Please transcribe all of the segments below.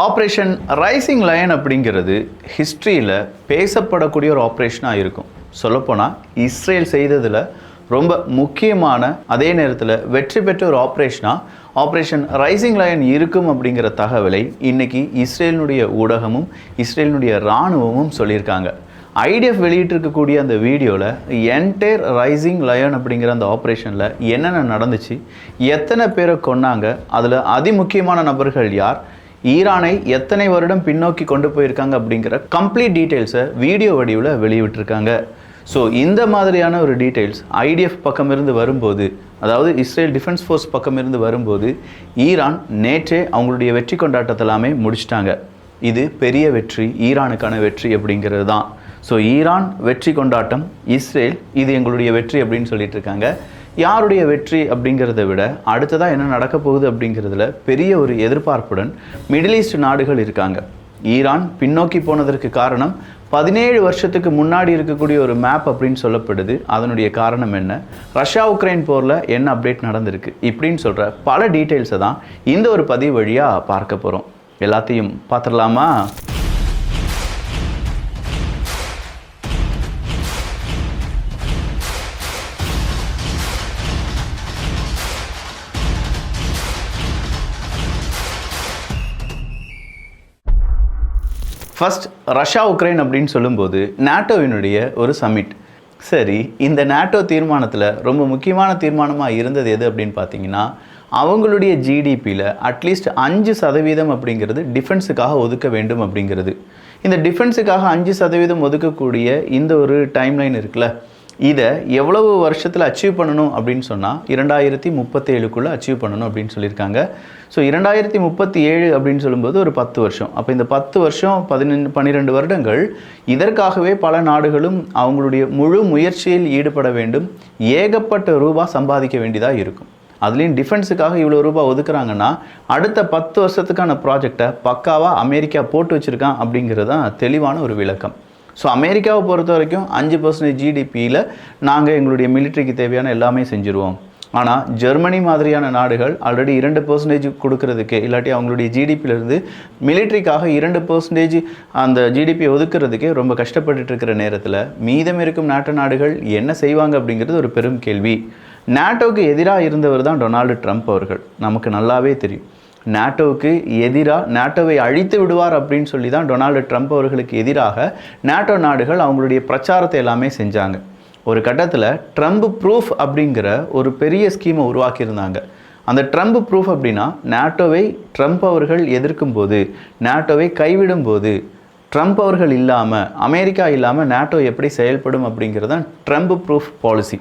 Operation rising line அப்படிங்கிறது ஹிஸ்ட்ரியில் பேசப்படக்கூடிய ஒரு ஆப்ரேஷனாக இருக்கும். சொல்லப்போனால் இஸ்ரேல் செய்ததில் ரொம்ப முக்கியமான, அதே நேரத்தில் வெற்றி பெற்ற ஒரு ஆப்ரேஷன் ரைசிங் லயன் இருக்கும் அப்படிங்கிற தகவலை இன்றைக்கி இஸ்ரேலினுடைய ஊடகமும் இஸ்ரேலினுடைய இராணுவமும் சொல்லியிருக்காங்க. ஐடிஎஃப் வெளியிட்டிருக்கக்கூடிய அந்த வீடியோவில் என்டையர் ரைசிங் லயன் அப்படிங்கிற அந்த ஆப்ரேஷனில் என்னென்ன நடந்துச்சு, எத்தனை பேரை கொன்னாங்க, அதில் அதிமுக்கியமான நபர்கள் யார், ஈரானை எத்தனை வருடம் பின்னோக்கி கொண்டு போயிருக்காங்க அப்படிங்கிற கம்ப்ளீட் டீட்டெயில்ஸை வீடியோ வடிவில் வெளியிட்டிருக்காங்க. ஸோ இந்த மாதிரியான ஒரு டீட்டெயில்ஸ் ஐடிஎஃப் பக்கம் இருந்து வரும்போது, அதாவது இஸ்ரேல் டிஃபென்ஸ் ஃபோர்ஸ் பக்கம் இருந்து வரும்போது, ஈரான் நேற்றே அவங்களுடைய வெற்றி கொண்டாட்டத்தை எல்லாமே முடிச்சிட்டாங்க. இது பெரிய வெற்றி, ஈரானுக்கான வெற்றி அப்படிங்கிறது தான். ஸோ ஈரான் வெற்றி கொண்டாட்டம், இஸ்ரேல் இது எங்களுடைய வெற்றி அப்படின்னு சொல்லிட்டு இருக்காங்க. யாருடைய வெற்றி அப்படிங்கிறத விட அடுத்ததாக என்ன நடக்க போகுது அப்படிங்கிறதுல பெரிய ஒரு எதிர்பார்ப்புடன் மிடில் ஈஸ்ட் நாடுகள் இருக்காங்க. ஈரான் பின்னோக்கி போனதற்கு காரணம் 17 வருஷத்துக்கு முன்னாடி இருக்கக்கூடிய ஒரு மேப் அப்படின்னு சொல்லப்படுது. அதனுடைய காரணம் என்ன, ரஷ்யா உக்ரைன் போரில் என்ன அப்டேட் நடந்திருக்கு, இப்படின்னு சொல்கிற பல டீட்டெயில்ஸை தான் இந்த ஒரு பதிவு வழியாக பார்க்க போகிறோம். எல்லாத்தையும் பார்த்துடலாமா? ஃபர்ஸ்ட் ரஷ்யா உக்ரைன் அப்படின்னு சொல்லும்போது நேட்டோவினுடைய ஒரு சமிட். சரி, இந்த நேட்டோ தீர்மானத்தில் ரொம்ப முக்கியமான தீர்மானமாக இருந்தது எது அப்படின்னு பார்த்தீங்கன்னா, அவங்களுடைய ஜிடிபியில் அட்லீஸ்ட் 5% அப்படிங்கிறது டிஃபென்ஸுக்காக ஒதுக்க வேண்டும் அப்படிங்கிறது. இந்த டிஃபென்ஸுக்காக 5% ஒதுக்கக்கூடிய இந்த ஒரு டைம்லைன் இருக்குல்ல, இதை எவ்வளவு வருஷத்தில் அச்சீவ் பண்ணணும் அப்படின்னு சொன்னால் 2037க்குள்ளே அச்சீவ் பண்ணணும் அப்படின்னு சொல்லியிருக்காங்க. ஸோ 2037 அப்படின்னு சொல்லும்போது ஒரு 10 வருஷம். அப்போ இந்த 10 வருஷம் 12 வருடங்கள் இதற்காகவே பல நாடுகளும் அவங்களுடைய முழு முயற்சியில் ஈடுபட வேண்டும். ஏகப்பட்ட ரூபா சம்பாதிக்க வேண்டியதாக இருக்கும். அதுலேயும் டிஃபென்ஸுக்காக இவ்வளோ ரூபா ஒதுக்குறாங்கன்னா அடுத்த 10 வருஷத்துக்கான ப்ராஜெக்டை பக்காவாக அமெரிக்கா போட்டு வச்சுருக்கான் அப்படிங்கிறது தான் தெளிவான ஒரு விளக்கம். ஸோ அமெரிக்காவை பொறுத்த வரைக்கும் 5% ஜிடிபியில் நாங்கள் எங்களுடைய மிலிட்ரிக்கு தேவையான எல்லாமே செஞ்சுருவோம். ஆனால் ஜெர்மனி மாதிரியான நாடுகள் ஆல்ரெடி 2% கொடுக்கறதுக்கே, இல்லாட்டி அவங்களுடைய ஜிடிபியிலேருந்து மிலிட்ரிக்காக 2% அந்த ஜிடிபியை ஒதுக்குறதுக்கே ரொம்ப கஷ்டப்பட்டுட்டு இருக்கிற நேரத்தில் மீதம் இருக்கும் நாட்டு நாடுகள் என்ன செய்வாங்க அப்படிங்கிறது ஒரு பெரும் கேள்வி. நேட்டோவுக்கு எதிராக இருந்தவர் தான் டொனால்டு ட்ரம்ப் அவர்கள். நமக்கு நல்லாவே தெரியும். நேட்டோவுக்கு எதிராக, நேட்டோவை அழித்து விடுவார் அப்படின்னு சொல்லி தான் டொனால்டு ட்ரம்ப் அவர்களுக்கு எதிராக நேட்டோ நாடுகள் அவங்களுடைய பிரச்சாரத்தை எல்லாமே செஞ்சாங்க. ஒரு கட்டத்தில் ட்ரம்ப் ப்ரூஃப் அப்படிங்கிற ஒரு பெரிய ஸ்கீமை உருவாக்கியிருந்தாங்க. அந்த ட்ரம்ப் ப்ரூஃப் அப்படின்னா, நேட்டோவை ட்ரம்ப் அவர்கள் எதிர்க்கும் போது, நேட்டோவை கைவிடும் போது, ட்ரம்ப் அவர்கள் இல்லாமல், அமெரிக்கா இல்லாமல் நேட்டோ எப்படி செயல்படும் அப்படிங்கிறது தான் ட்ரம்ப் ப்ரூஃப் பாலிசி.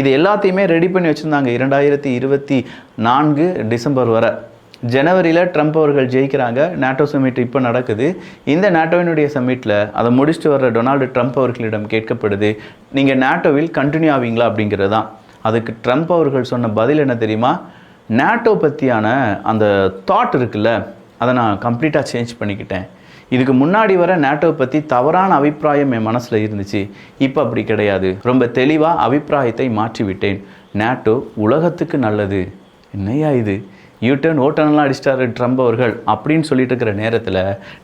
இது எல்லாத்தையுமே ரெடி பண்ணி வச்சுருந்தாங்க 2024 டிசம்பர் வரை. ஜனவரியில் ட்ரம்ப் அவர்கள் ஜெயிக்கிறாங்க. நேட்டோ சமிட் இப்போ நடக்குது. இந்த நேட்டோவினுடைய சமிட்டில் அதை முடிச்சுட்டு வர்ற டொனால்டு ட்ரம்ப் அவர்களிடம் கேட்கப்படுது, நீங்கள் நேட்டோவில் கண்டினியூ ஆவீங்களா அப்படிங்கிறது தான். அதுக்கு ட்ரம்ப் அவர்கள் சொன்ன பதில் என்ன தெரியுமா, நேட்டோ பற்றியான அந்த தாட் இருக்குல்ல, அதை நான் கம்ப்ளீட்டாக சேஞ்ச் பண்ணிக்கிட்டேன். இதுக்கு முன்னாடி வர நேட்டோ பற்றி தவறான அபிப்பிராயம் என் மனசில் இருந்துச்சு, இப்போ அப்படி கிடையாது. ரொம்ப தெளிவாக அபிப்பிராயத்தை மாற்றிவிட்டேன். நேட்டோ உலகத்துக்கு நல்லது. என்னையா இது, யூடர்ன் ஓட்டனெல்லாம் அடிச்சிட்டாரு ட்ரம்ப் அவர்கள் அப்படின்னு சொல்லிட்டு இருக்கிற நேரத்தில்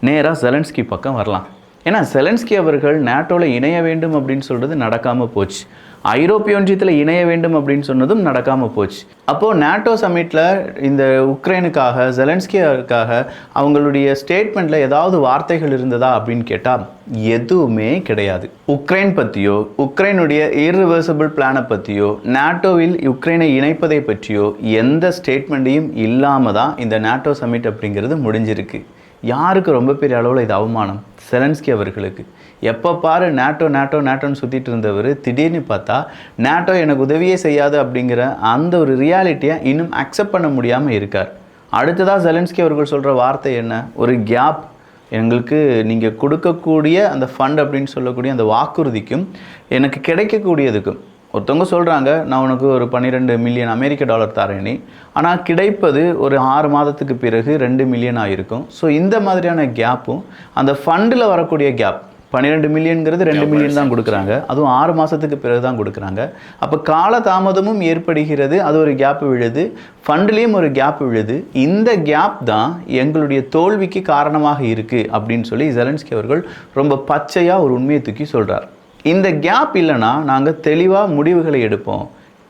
நேராக செலன்ஸ்கி பக்கம் வரலாம். ஏன்னா செலன்ஸ்கி அவர்கள் நேட்டோவில் இணைய வேண்டும் அப்படின்னு சொல்கிறது நடக்காமல் போச்சு. ஐரோப்பிய ஒன்றியத்தில் இணைய வேண்டும் அப்படின்னு சொன்னதும் நடக்காமல் போச்சு. அப்போது நேட்டோ சமிட்டில் இந்த உக்ரைனுக்காக, செலன்ஸ்கியாவுக்காக அவங்களுடைய ஸ்டேட்மெண்ட்டில் ஏதாவது வார்த்தைகள் இருந்ததா அப்படின்னு கேட்டால் எதுவுமே கிடையாது. உக்ரைன் பற்றியோ, உக்ரைனுடைய இர்ரிவர்சிபிள் பிளானை பற்றியோ, நேட்டோவில் உக்ரைனை இணைப்பதை பற்றியோ எந்த ஸ்டேட்மெண்ட்டையும் இல்லாமல் தான் இந்த நேட்டோ சமிட் அப்படிங்கிறது முடிஞ்சிருக்கு. யாருக்கு ரொம்ப பெரிய அளவில் இது அவமானம்? செலன்ஸ்கி அவர்களுக்கு. எப்போ பாரு நேட்டோ நேட்டோ நேட்டோன்னு சுற்றிட்டு இருந்தவர் திடீர்னு பார்த்தா நேட்டோ எனக்கு உதவியே செய்யாது அப்படிங்கிற அந்த ஒரு ரியாலிட்டியை இன்னும் அக்செப்ட் பண்ண முடியாமல் இருக்கார். அடுத்ததாக செலன்ஸ்கி அவர்கள் சொல்கிற வார்த்தை என்ன, ஒரு கேப், எங்களுக்கு நீங்கள் கொடுக்கக்கூடிய அந்த ஃபண்ட் அப்படின்னு சொல்லக்கூடிய அந்த வாக்குறுதிக்கும் எனக்கு கிடைக்கக்கூடியதுக்கும். ஒருத்தவங்க சொல்கிறாங்க, நான் உனக்கு ஒரு 12 மில்லியன் அமெரிக்க டாலர் தரேனே, ஆனால் கிடைப்பது ஒரு 6 மாதத்துக்கு பிறகு 2 மில்லியன் ஆகிருக்கும். ஸோ இந்த மாதிரியான கேப்பும் அந்த ஃபண்டில் வரக்கூடிய கேப், 12 மில்லியன்கிறது 2 மில்லியன் தான் கொடுக்குறாங்க, அதுவும் 6 மாதத்துக்கு பிறகு தான் கொடுக்குறாங்க. அப்போ கால தாமதமும் ஏற்படுகிறது, அது ஒரு கேப் விழுது, ஃபண்ட்லேயும் ஒரு கேப் விழுது. இந்த கேப் தான் எங்களுடைய தோல்விக்கு காரணமாக இருக்குது அப்படின்னு சொல்லி ஜெலன்ஸ்கி அவர்கள் ரொம்ப பச்சையாக ஒரு உண்மையை தூக்கி சொல்கிறார். இந்த கேப் இல்லைன்னா நாங்கள் தெளிவாக முடிவுகளை எடுப்போம்,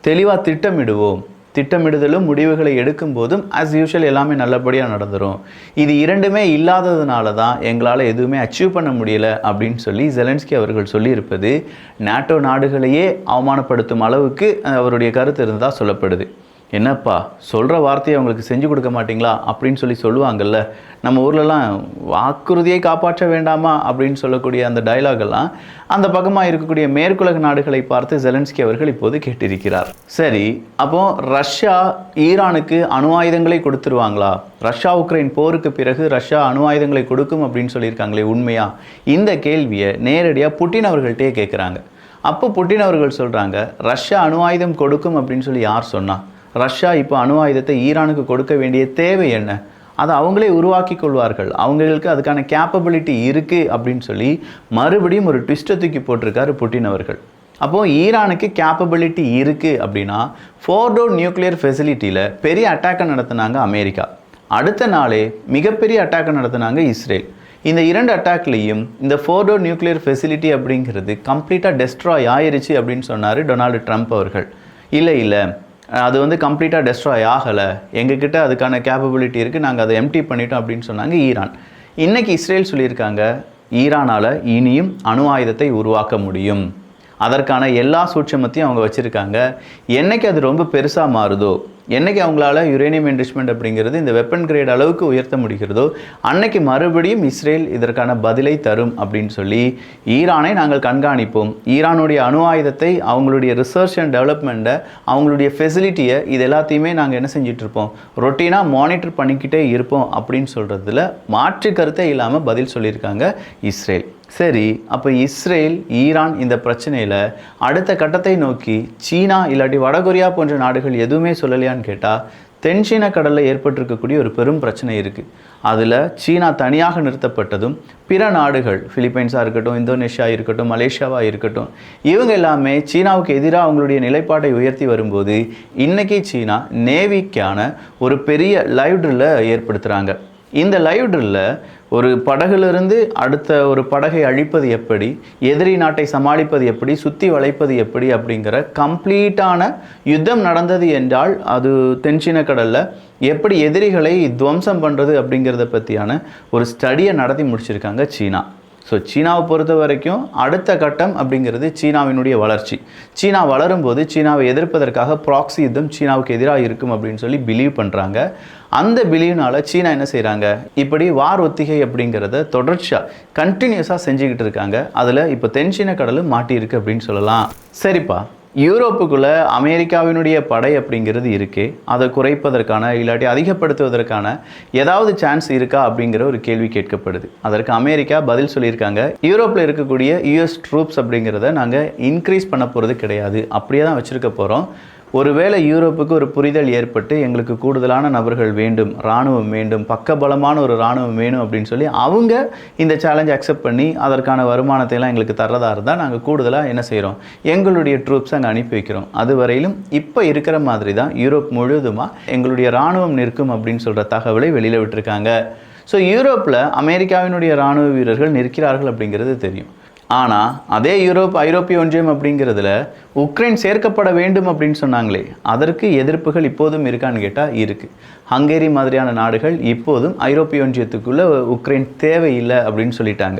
தெளிவாக திட்டமிடுவோம், திட்டமிடுதலும் முடிவுகளை எடுக்கும் போதும் ஆஸ் யூஷுவல் எல்லாமே நல்லபடியாக நடந்துடும். இது இரண்டுமே இல்லாததுனால தான் எங்களால் எதுவுமே அச்சீவ் பண்ண முடியலை அப்படின்னு சொல்லி ஜெலன்ஸ்கி அவர்கள் சொல்லியிருப்பது நாட்டோ நாடுகளையே அவமானப்படுத்தும் அளவுக்கு அவருடைய கருத்து இருந்ததாக சொல்லப்படுது. என்னப்பா சொல்கிற வார்த்தையை அவங்களுக்கு செஞ்சு கொடுக்க மாட்டிங்களா அப்படின்னு சொல்லி சொல்லுவாங்கள்ல, நம்ம ஊர்லலாம் வாக்குறுதியை காப்பாற்ற வேண்டாமா அப்படின்னு சொல்லக்கூடிய அந்த டைலாகெல்லாம் அந்த பக்கமாக இருக்கக்கூடிய மேற்குலக நாடுகளை பார்த்து ஜெலன்ஸ்கி அவர்கள் இப்போது கேட்டிருக்கிறார். சரி, அப்போ ரஷ்யா ஈரானுக்கு அணு ஆயுதங்களை கொடுத்துருவாங்களா? ரஷ்யா உக்ரைன் போருக்கு பிறகு ரஷ்யா அணு ஆயுதங்களை கொடுக்கும் அப்படின்னு சொல்லியிருக்காங்களே, உண்மையா? இந்த கேள்வியை நேரடியாக புட்டின் அவர்கள்ட்டே கேட்குறாங்க. அப்போ புட்டின் அவர்கள் சொல்கிறாங்க, ரஷ்யா அணு ஆயுதம் கொடுக்கும் அப்படின்னு சொல்லி யார் சொன்னா? ரஷ்யா இப்போ அணு ஆயுதத்தை ஈரானுக்கு கொடுக்க வேண்டிய தேவை என்ன? அதை அவங்களே உருவாக்கி கொள்வார்கள், அவங்களுக்கு அதுக்கான கேப்பபிலிட்டி இருக்குது அப்படின்னு சொல்லி மறுபடியும் ஒரு ட்விஸ்ட்டை தூக்கி போட்டிருக்காரு புட்டின் அவர்கள். அப்போது ஈரானுக்கு கேப்பபிலிட்டி இருக்குது அப்படின்னா ஃபோர்டோ நியூக்ளியர் ஃபெசிலிட்டியில் பெரிய அட்டாக்கை நடத்தினாங்க அமெரிக்கா, அடுத்த நாளே மிகப்பெரிய அட்டாக்கை நடத்தினாங்க இஸ்ரேல். இந்த 2 அட்டாக்லேயும் இந்த ஃபோர்டோ நியூக்ளியர் ஃபெசிலிட்டி அப்படிங்கிறது கம்ப்ளீட்டாக டெஸ்ட்ராய் ஆயிருச்சு அப்படின்னு சொன்னார் டொனால்டு ட்ரம்ப் அவர்கள். இல்லை அது வந்து கம்ப்ளீட்டாக டெஸ்ட்ராய் ஆகலை, எங்ககிட்ட அதுக்கான கேப்பபிலிட்டி இருக்குது, நாங்கள் அதை எம்டி பண்ணிட்டோம் அப்படின்னு சொன்னாங்க ஈரான். இன்றைக்கி இஸ்ரேல் சொல்லியிருக்காங்க, ஈரானால் இனியும் அணு ஆயுதத்தை உருவாக்க முடியும், அதற்கான எல்லா சூட்சமத்தையும் அவங்க வச்சுருக்காங்க. என்றைக்கு அது ரொம்ப பெருசாக மாறுதோ, என்றைக்கு அவங்களால யுரேனியம் என்ரிச்மெண்ட் அப்படிங்கிறது இந்த வெப்பன் கிரேட் அளவுக்கு உயர்த்த முடிகிறதோ, அன்னைக்கு மறுபடியும் இஸ்ரேல் இதற்கான பதிலை தரும் அப்படின்னு சொல்லி ஈரானை நாங்கள் கண்காணிப்போம், ஈரானுடைய அணு ஆயுதத்தை, அவங்களுடைய ரிசர்ச் அண்ட் டெவலப்மெண்ட்டை, அவங்களுடைய ஃபெசிலிட்டியை, இது எல்லாத்தையுமே நாங்கள் என்ன செஞ்சிட்ருப்போம், ரொட்டீனாக மானிட்டர் பண்ணிக்கிட்டே இருப்போம் அப்படின்னு சொல்கிறதுல மாற்று கருத்தே இல்லாமல் பதில் சொல்லியிருக்காங்க இஸ்ரேல். சரி, அப்போ இஸ்ரேல் ஈரான் இந்த பிரச்சனையில் அடுத்த கட்டத்தை நோக்கி சீனா இல்லாட்டி வடகொரியா போன்ற நாடுகள் எதுவுமே சொல்லலையான்னு கேட்டால், தென்சீன கடலில் ஏற்பட்டிருக்கக்கூடிய ஒரு பெரும் பிரச்சனை இருக்குது. அதில் சீனா தனியாக நிறுத்தப்பட்டதும் பிற நாடுகள், பிலிப்பைன்ஸாக இருக்கட்டும், இந்தோனேஷியா இருக்கட்டும், மலேசியாவாக இருக்கட்டும், இவங்க எல்லாமே சீனாவுக்கு எதிராக அவங்களுடைய நிலைப்பாட்டை உயர்த்தி வரும்போது இன்றைக்கி சீனா நேவிக்கான ஒரு பெரிய லைவ் ட்ரில்லை ஏற்படுத்துகிறாங்க. இந்த லைவ் ட்ரில்லில் ஒரு படகுலிருந்து அடுத்த ஒரு படகை அழிப்பது எப்படி, எதிரி நாட்டை சமாளிப்பது எப்படி, சுற்றி வளைப்பது எப்படி அப்படிங்கிற கம்ப்ளீட்டான யுத்தம் நடந்தது என்றால் அது தென்சீன கடலில் எப்படி எதிரிகளை துவம்சம் பண்ணுறது அப்படிங்கிறத பற்றியான ஒரு ஸ்டடியை நடத்தி முடிச்சிருக்காங்க சீனா. ஸோ சீனாவை பொறுத்த வரைக்கும் அடுத்த கட்டம் அப்படிங்கிறது சீனாவினுடைய வளர்ச்சி. சீனா வளரும்போது சீனாவை எதிர்ப்பதற்காக ப்ராக்ஸி யுத்தம் சீனாவுக்கு எதிராக இருக்கும் அப்படின்னு சொல்லி பிலீவ் பண்ணுறாங்க. அந்த பிலீவ்னால் சீனா என்ன செய்கிறாங்க, இப்படி வார் ஒத்திகை அப்படிங்கிறத தொடர்ச்சியாக கண்டினியூஸாக செஞ்சுக்கிட்டு இருக்காங்க. அதில் இப்போ தென்சீன கடலும் மாட்டியிருக்கு அப்படின்னு சொல்லலாம். சரிப்பா, யூரோப்புக்குள்ளே அமெரிக்காவினுடைய படை அப்படிங்கிறது இருக்குது, அதை குறைப்பதற்கான இல்லாட்டி அதிகப்படுத்துவதற்கான ஏதாவது சான்ஸ் இருக்கா அப்படிங்கிற ஒரு கேள்வி கேட்கப்படுது. அதற்கு அமெரிக்கா பதில் சொல்லியிருக்காங்க, யூரோப்பில் இருக்கக்கூடிய யூஎஸ் ட்ரூப்ஸ் அப்படிங்கிறத நாங்கள் இன்க்ரீஸ் பண்ண போகிறது கிடையாது, அப்படியே தான் வச்சுருக்க போகிறோம். ஒருவேளை யூரோப்புக்கு ஒரு புரிதல் ஏற்பட்டு எங்களுக்கு கூடுதலான நபர்கள் வேண்டும், இராணுவம் வேண்டும், பக்கபலமான ஒரு இராணுவம் வேணும் அப்படின்னு சொல்லி அவங்க இந்த சேலஞ்ச் அக்செப்ட் பண்ணி அதற்கான வருமானத்தை எல்லாம் எங்களுக்கு தர்றதா இருந்தால் நாங்கள் கூடுதலாக என்ன செய்கிறோம், எங்களுடைய ட்ரூப்ஸ் அங்கே அனுப்பி வைக்கிறோம். அதுவரையிலும் இப்போ இருக்கிற மாதிரி தான் யூரோப் முழுவதுமாக எங்களுடைய இராணுவம் நிற்கும் அப்படின்னு சொல்கிற தகவலை வெளியில் விட்டுருக்காங்க. ஸோ யூரோப்பில் அமெரிக்காவினுடைய இராணுவ வீரர்கள் நிற்கிறார்கள் அப்படிங்கிறது தெரியும். ஆனால் அதே ஐரோப்பிய ஒன்றியம் அப்படிங்கிறதுல உக்ரைன் சேர்க்கப்பட வேண்டும் அப்படின்னு சொன்னாங்களே, அதற்கு எதிர்ப்புகள் இப்போதும் இருக்கான்னு கேட்டால் இருக்குது. ஹங்கேரி மாதிரியான நாடுகள் இப்போதும் ஐரோப்பிய ஒன்றியத்துக்குள்ளே உக்ரைன் தேவையில்லை அப்படின்னு சொல்லிட்டாங்க.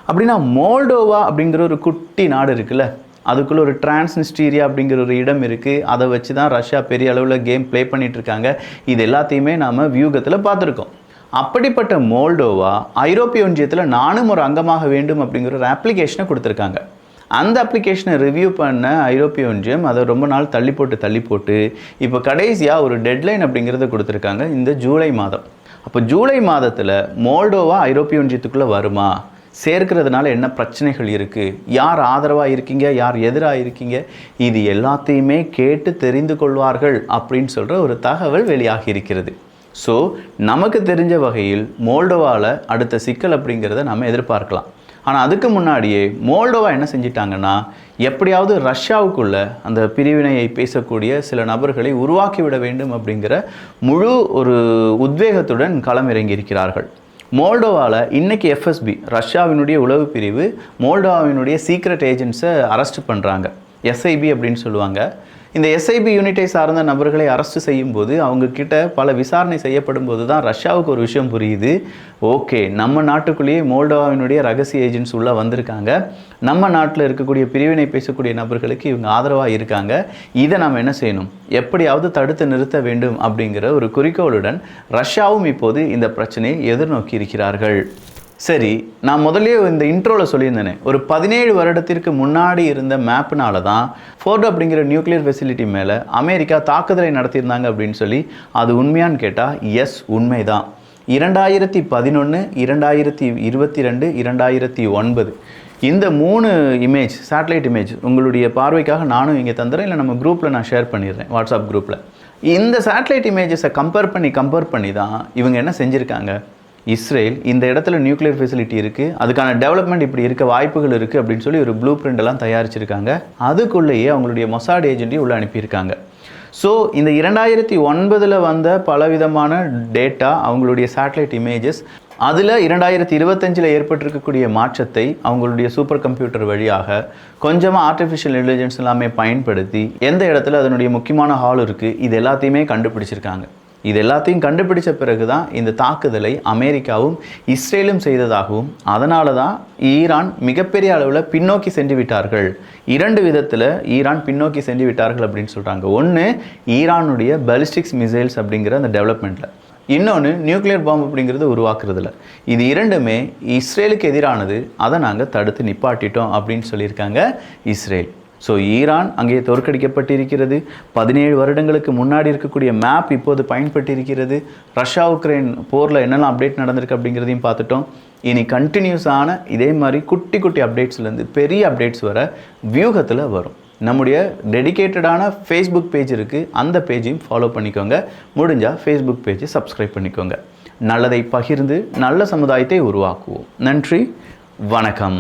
அப்படின்னா மோல்டோவா அப்படிங்கிற ஒரு குட்டி நாடு இருக்குல்ல, அதுக்குள்ளே ஒரு டிரான்ஸ்னிஸ்டீரியா அப்படிங்கிற ஒரு இடம் இருக்குது, அதை வச்சு தான் ரஷ்யா பெரிய அளவில் கேம் ப்ளே பண்ணிகிட்ருக்காங்க. இது எல்லாத்தையுமே நாம் வியூகத்தில் பார்த்துருக்கோம். அப்படிப்பட்ட மோல்டோவா ஐரோப்பிய ஒன்றியத்தில் நானும் ஒரு அங்கமாக வேண்டும் அப்படிங்கிற ஒரு அப்ளிகேஷனை கொடுத்துருக்காங்க. அந்த அப்ளிகேஷனை ரிவ்யூ பண்ண ஐரோப்பிய ஒன்றியம் அதை ரொம்ப நாள் தள்ளி போட்டு இப்போ கடைசியாக ஒரு டெட்லைன் அப்படிங்கிறத கொடுத்துருக்காங்க, இந்த ஜூலை மாதம். அப்போ ஜூலை மாதத்தில் மோல்டோவா ஐரோப்பிய ஒன்றியத்துக்குள்ளே வருமா, சேர்க்கிறதுனால என்ன பிரச்சனைகள் இருக்குது, யார் ஆதரவாக இருக்கீங்க, யார் எதிராக இருக்கீங்க, இது எல்லாத்தையுமே கேட்டு தெரிந்து கொள்வார்கள் அப்படின்னு சொல்கிற ஒரு தகவல் வெளியாகி இருக்கிறது. ஸோ நமக்கு தெரிஞ்ச வகையில் மோல்டோவாவில் அடுத்த சிக்கல் அப்படிங்கிறத நம்ம எதிர்பார்க்கலாம். ஆனால் அதுக்கு முன்னாடியே மோல்டோவா என்ன செஞ்சிட்டாங்கன்னா, எப்படியாவது ரஷ்யாவுக்குள்ள அந்த பிரிவினையை பேசக்கூடிய சில நபர்களை உருவாக்கிவிட வேண்டும் அப்படிங்கிற முழு ஒரு உத்வேகத்துடன் களம் இறங்கியிருக்கிறார்கள். மோல்டோவாவில் இன்னைக்கு எஃப்எஸ்பி, ரஷ்யாவினுடைய உளவு பிரிவு, மோல்டோவாவினுடைய சீக்ரெட் ஏஜென்ட்ஸை அரெஸ்ட் பண்ணுறாங்க. எஸ்ஐபி அப்படின்னு சொல்லுவாங்க. இந்த எஸ்ஐபி யூனிட்டை சார்ந்த நபர்களை அரெஸ்ட் செய்யும்போது அவங்கக்கிட்ட பல விசாரணை செய்யப்படும் போது தான் ரஷ்யாவுக்கு ஒரு விஷயம் புரியுது. ஓகே, நம்ம நாட்டுக்குள்ளேயே மோல்டோவாவினுடைய ரகசிய ஏஜென்ட்ஸ் உள்ளே வந்திருக்காங்க, நம்ம நாட்டில் இருக்கக்கூடிய பிரிவினை பேசக்கூடிய நபர்களுக்கு இவங்க ஆதரவாக இருக்காங்க, இதை நம்ம என்ன செய்யணும், எப்படியாவது தடுத்து நிறுத்த வேண்டும் அப்படிங்கிற ஒரு குறிக்கோளுடன் ரஷ்யாவும் இப்போது இந்த பிரச்சனையை எதிர்நோக்கி இருக்கிறார்கள். சரி, நான் முதல்ல இந்த இன்ட்ரோவில் சொல்லியிருந்தேனே, ஒரு 17 வருடத்திற்கு முன்னாடி இருந்த மேப்னால தான் ஃபோர்டோ அப்படிங்கிற நியூக்ளியர் ஃபெசிலிட்டி மேலே அமெரிக்கா தாக்குதலை நடத்தியிருந்தாங்க அப்படின்னு சொல்லி. அது உண்மையான்னு கேட்டால் எஸ், உண்மைதான். 2011, 2022, 2009 இந்த 3 இமேஜ், சேட்டலைட் இமேஜ் உங்களுடைய பார்வைக்காக நானும் இங்கே தந்துடுறேன், இல்லை நம்ம குரூப்பில் நான் ஷேர் பண்ணிடுறேன், வாட்ஸ்அப் குரூப்பில். இந்த சேட்டலைட் இமேஜஸை கம்பேர் பண்ணி தான் இவங்க என்ன செஞ்சுருக்காங்க, இஸ்ரேல் இந்த இடத்துல நியூக்ளியர் ஃபெசிலிட்டி இருக்குது, அதுக்கான டெவலப்மெண்ட் இப்படி இருக்க வாய்ப்புகள் இருக்குது அப்படின்னு சொல்லி ஒரு ப்ளூ பிரிண்ட் எல்லாம் தயாரிச்சிருக்காங்க. அதுக்குள்ளேயே அவங்களுடைய மொசாட் ஏஜென்ட்டையும் உள்ளே அனுப்பியிருக்காங்க. ஸோ இந்த 2009 வந்த பலவிதமான டேட்டா, அவங்களுடைய சேட்டலைட் இமேஜஸ், அதில் 2025 ஏற்பட்டிருக்கக்கூடிய மாற்றத்தை அவங்களுடைய சூப்பர் கம்ப்யூட்டர் வழியாக கொஞ்சமாக ஆர்டிஃபிஷியல் இன்டெலிஜென்ஸ் எல்லாமே பயன்படுத்தி எந்த இடத்துல அதனுடைய முக்கியமான ஹால் இருக்குது இது எல்லாத்தையுமே கண்டுபிடிச்சிருக்காங்க. இது எல்லாத்தையும் கண்டுபிடிச்ச பிறகு தான் இந்த தாக்குதலை அமெரிக்காவும் இஸ்ரேலும் செய்ததாகவும், அதனால தான் ஈரான் மிகப்பெரிய அளவில் பின்னோக்கி சென்று விட்டார்கள். 2 விதத்தில் ஈரான் பின்னோக்கி சென்று விட்டார்கள் அப்படின்னு சொல்கிறாங்க. ஒன்று, ஈரானுடைய பாலிஸ்டிக்ஸ் மிசைல்ஸ் அப்படிங்கிற அந்த டெவலப்மெண்ட்டில், இன்னொன்று நியூக்ளியர் பாம்பு அப்படிங்கிறது உருவாக்குறதுல. இது இரண்டுமே இஸ்ரேலுக்கு எதிரானது, அதை நாங்கள் தடுத்து நிப்பாட்டிட்டோம் அப்படின்னு சொல்லியிருக்காங்க இஸ்ரேல். ஸோ ஈரான் அங்கே தோற்கடிக்கப்பட்டிருக்கிறது. 17 வருடங்களுக்கு முன்னாடி இருக்கக்கூடிய மேப் இப்போது பயன்பட்டிருக்கிறது. ரஷ்யா உக்ரைன் போரில் என்னெல்லாம் அப்டேட் நடந்திருக்கு அப்படிங்கிறதையும் பார்த்துட்டோம். இனி கண்டினியூஸான இதே மாதிரி குட்டி குட்டி அப்டேட்ஸ்லேருந்து பெரிய அப்டேட்ஸ் வர வியூகத்தில் வரும். நம்முடைய டெடிகேட்டடான ஃபேஸ்புக் பேஜ் இருக்குது, அந்த பேஜையும் ஃபாலோ பண்ணிக்கோங்க. முடிஞ்சால் ஃபேஸ்புக் பேஜை சப்ஸ்கிரைப் பண்ணிக்கோங்க. நல்லதை பகிர்ந்து நல்ல சமுதாயத்தை உருவாக்குவோம். நன்றி, வணக்கம்.